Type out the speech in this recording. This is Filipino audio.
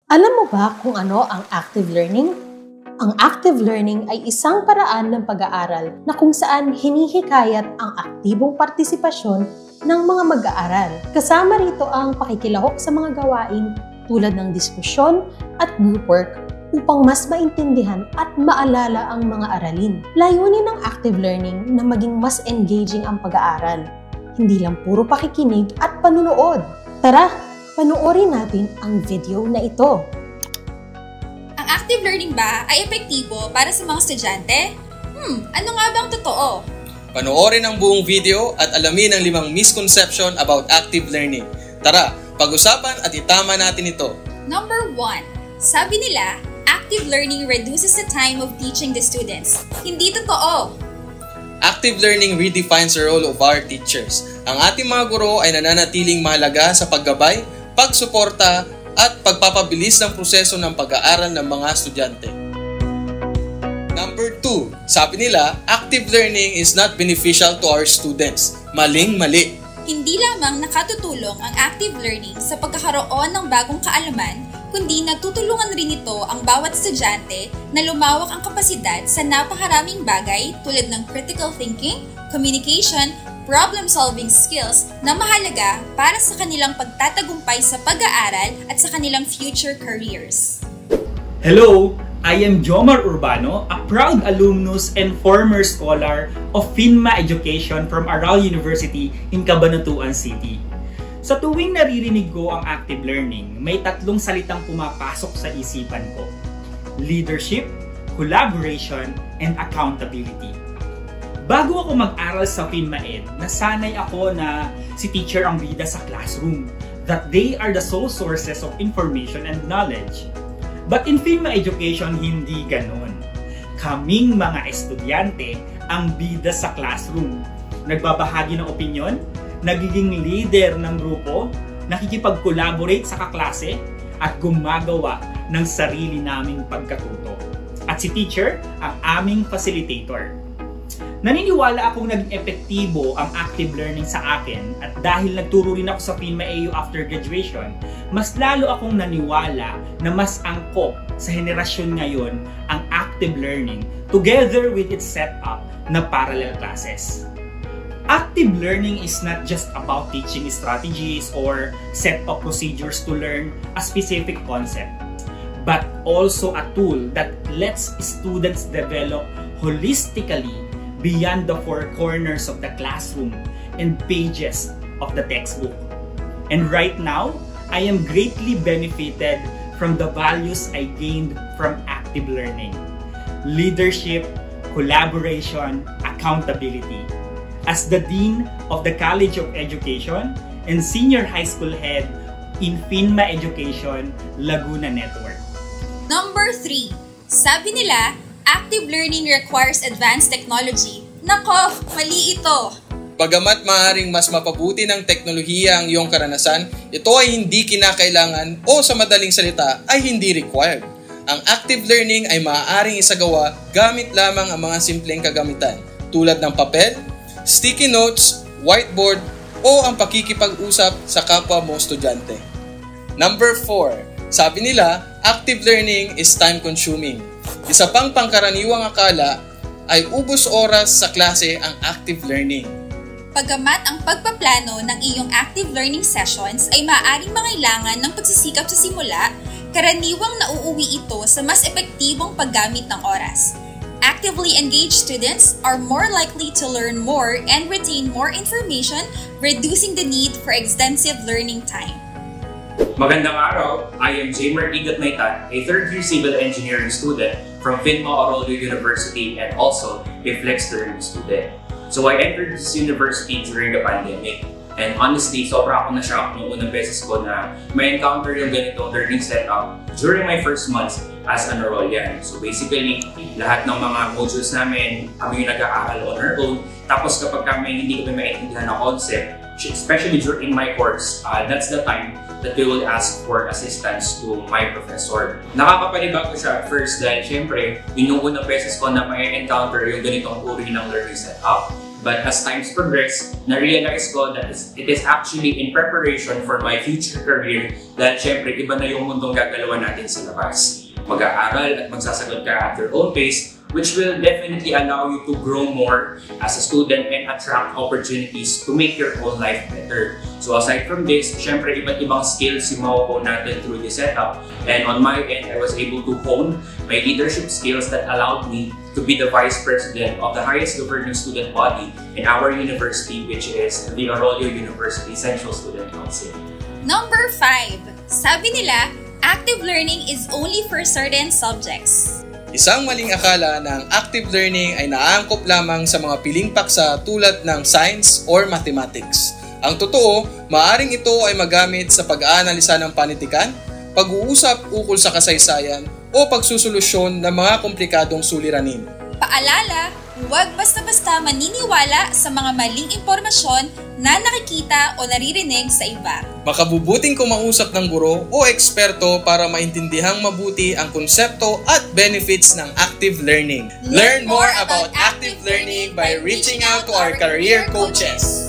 Alam mo ba kung ano ang active learning? Ang active learning ay isang paraan ng pag-aaral na kung saan hinihikayat ang aktibong partisipasyon ng mga mag-aaral. Kasama rito ang pakikilahok sa mga gawain tulad ng diskusyon at group work upang mas maintindihan at maalala ang mga aralin. Layunin ng active learning na maging mas engaging ang pag-aaral, hindi lang puro pakikinig at panunood. Tara, panoorin natin ang video na ito. Ang active learning ba ay epektibo para sa mga estudyante? Ano nga ba ang totoo? Panoorin ang buong video at alamin ang 5 misconception about active learning. Tara, pag-usapan at itama natin ito. Number 1. Sabi nila, active learning reduces the time of teaching the students. Hindi totoo. Active learning redefines the role of our teachers. Ang ating mga guro ay nananatiling mahalaga sa paggabay, pagsuporta at pagpapabilis ng proseso ng pag-aaral ng mga estudyante. Number 2, sabi nila, active learning is not beneficial to our students. Maling-mali. Hindi lamang nakatutulong ang active learning sa pagkakaroon ng bagong kaalaman, kundi natutulungan rin ito ang bawat estudyante na lumawak ang kapasidad sa napakaraming bagay tulad ng critical thinking, communication, problem-solving skills na mahalaga para sa kanilang pagtatagumpay sa pag-aaral at sa kanilang future careers. Hello! I am Jomar Urbano, a proud alumnus and former scholar of FINMA Education from Aral University in Cabanatuan City. Sa tuwing naririnig ko ang active learning, may 3 salitang pumapasok sa isipan ko: leadership, collaboration, and accountability. Bago ako mag-aral sa FINMA-Ed, nasanay ako na si teacher ang bida sa classroom, that they are the sole sources of information and knowledge. But in FINMA Education, hindi ganon. Kaming mga estudyante ang bida sa classroom. Nagbabahagi ng opinyon, nagiging leader ng grupo, nakikipag-collaborate sa kaklase, at gumagawa ng sarili naming pagkatuto. At si teacher ang aming facilitator. Naniniwala akong naging epektibo ang active learning sa akin at dahil nagturo rin ako sa FINMA-AU after graduation, mas lalo akong naniwala na mas angkop sa henerasyon ngayon ang active learning together with its setup na parallel classes. Active learning is not just about teaching strategies or set of procedures to learn a specific concept, but also a tool that lets students develop holistically beyond the 4 corners of the classroom and pages of the textbook. And right now, I am greatly benefited from the values I gained from active learning: leadership, collaboration, accountability. As the Dean of the College of Education and Senior High School Head in FINMA Education, Laguna Network. Number 3. Sabi nila, active learning requires advanced technology. Nako, mali ito! Bagamat maaaring mas mapabuti ng teknolohiya ang iyong karanasan, ito ay hindi kinakailangan o sa madaling salita ay hindi required. Ang active learning ay maaaring isagawa gamit lamang ang mga simpleng kagamitan tulad ng papel, sticky notes, whiteboard, o ang pakikipag-usap sa kapwa mo estudyante. Number 4. Sabi nila, active learning is time-consuming. Isa pang pangkaraniwang akala ay ubos oras sa klase ang active learning. Pagamat ang pagpaplano ng iyong active learning sessions ay maaaring mangailangan ng pagsisikap sa simula, karaniwang nauuwi ito sa mas epektibong paggamit ng oras. Actively engaged students are more likely to learn more and retain more information, reducing the need for extensive learning time. Magandang araw! I am Jamer Igat Naitan, a third-year civil engineering student from FINMA Orollio University and also a flex learning student. So I entered this university during the pandemic. And honestly, sobra ako na-shock noong unang beses ko na may encounter yung ganitong learning setup during my first months as an Orollian. So basically, lahat ng mga modules namin, kami yung nag-aaral on our own. Tapos kapag kami hindi kami maintindihan ng concept, especially during my course, that's the time that we will ask for assistance to my professor. Nakakapanibago siya at first dahil syempre, yun yung unang beses ko na may encounter yung ganitong uri ng learning setup. But as times progress, na-realize ko that it is actually in preparation for my future career dahil syempre iba na yung mundong gagalawan natin sa labas. Mag-aaral at magsasagot ka at your own pace, which will definitely allow you to grow more as a student and attract opportunities to make your own life better. So aside from this, syempre iba't ibang skills yung makukuha natin through this setup. And on my end, I was able to hone my leadership skills that allowed me to be the Vice President of the highest governing student body in our university, which is the Arroyo University Central Student Council. Number 5. Sabi nila, active learning is only for certain subjects. Isang maling akala na ang active learning ay naaangkop lamang sa mga piling paksa tulad ng science or mathematics. Ang totoo, maaring ito ay magamit sa pag-aanalisa ng panitikan, pag-uusap ukol sa kasaysayan, o pagsusolusyon ng mga komplikadong suliranin. Paalala, huwag basta-basta maniniwala sa mga maling impormasyon na nakikita o naririnig sa iba. Makabubuting kumausap ng guro o eksperto para maintindihang mabuti ang konsepto at benefits ng active learning. Learn more about active learning by reaching out to our career coaches.